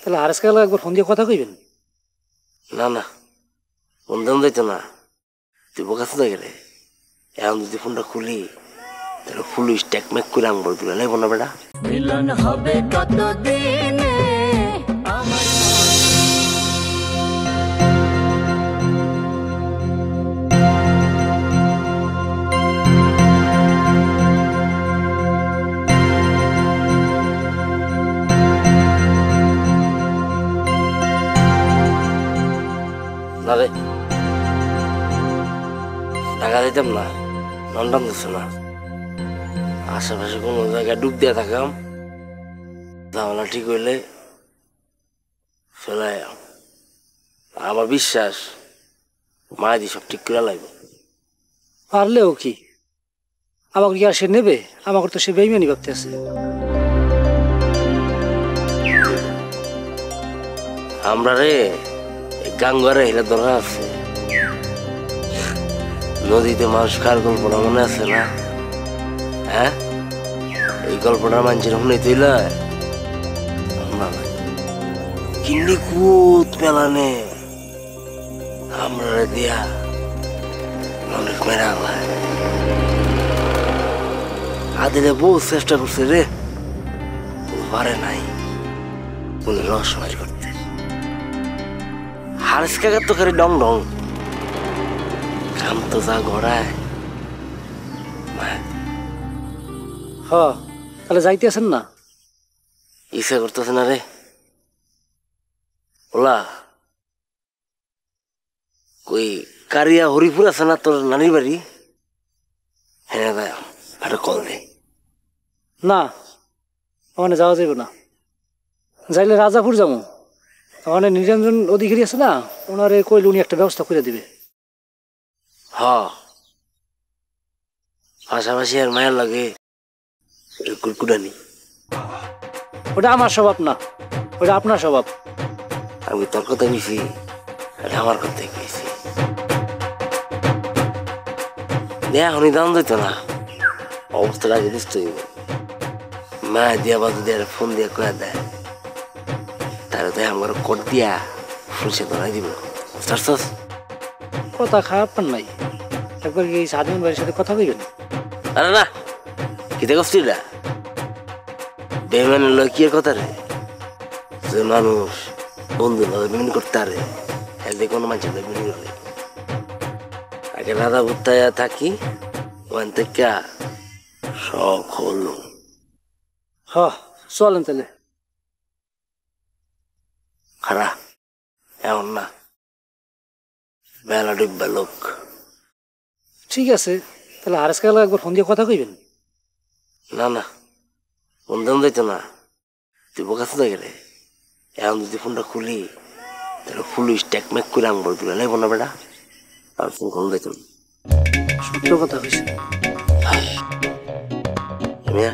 তাহলে হারেস কাকা একবার ফোন দিয়ে কথা কইবেন। না না ফোন দাম যাইতো না, তুই বোকাতে না গেলে এখন যদি ফোনটা খুলি তাহলে পুলিশ ট্যাকম্যাক করে আঙবর তুলে লাগবো না বেটা। মিলন হবে কত দিনে না রে টাকা দিতাম না, লন্ডন দিচ্ছে না, আশেপাশে কোনো জায়গায় ডুব দিয়ে থাকাম, ঝামেলা ঠিক হইলে চলে আমার বিশ্বাস মায়েদি সব ঠিক করে লাগবে। পারলেও কি আমাকে কি আর সে নেবে? আমাকে তো সে বেইমানি ভাবতে আছে। আমরা রে গাঙ্গারে হেলে ধরা আছে, নদীতে মানুষ কার গল্পটা মনে আছে না? হ্যাঁ, এই গল্পটা মানুষের শুনে তুই কিন্নি কুত পেলানে আমরা দিয়া অনেক মেরা আদিলে বহু চেষ্টা করছে রে, পারে নাই বলে রহস্যবাজি করতে। হারেস কাকার তো খালি ডং ডং কাম তো যা ঘোড়ায়। হ তাহলে যাইতে আছেন না? ইচ্ছা করতেছে না রে ওলা। কই কারিয়া হরিপুর আছে না তোর নানির বাড়ি? হ্যাঁ ভাই একটা কল দে। না ওখানে যাওয়া যাবে না, যাইলে রাজাপুর যাবো। ওখানে নিরঞ্জন অধিকারী আছে না, ওনারে কইলে উনি একটা ব্যবস্থা করে দিবে। হ পাশাপাশি আর মায়ের লাগে কুরকুডানি। ওটা আমার স্বভাব না, ওটা আপনার স্বভাব। আমি তোর কথা কইছি, এটা আমার কথাই কইছি। এখনই দাম দিত না, অবস্থাটা আগে বুঝতে হইব। মা দিয়া বাজু দিয়ে ফোন দিয়ে কয়ে দেয়, তাহলে তো আমার কোট দিয়া ফুলসে ধরাই দিব। বুঝতে কথা খারাপ পান নাই, একবার কি এই সাধারণ বাড়ির সাথে কথা কইবেন? আরে না কিতে করছি না বেমানের লোক কি কথা রে, যে মানুষ বন্ধু লোক বিমিন করতে পারে হেলদি কোনো মানুষের লোক বিমিন করে। আগে রাধা ভুত্তায় থাকি ওখান থেকে সব হলো। হ চলেন তাহলে। খারা এমন না, বেলা ডুববা লোক। ঠিক আছে তাহলে হারেস কাকা একবার ফোন দিয়ে কথা কইবেন। না না ফোন দাম যাইতো না, তুই বোকাতে না গেলে এখন যদি ফোনটা খুলি তাহলে পুলিশ ট্যাকম্যাক করে আঙবর তুলে লাগবো না বেটা। আর ফোন কম যাইতো না। সত্য কথা কইছেন। মিয়া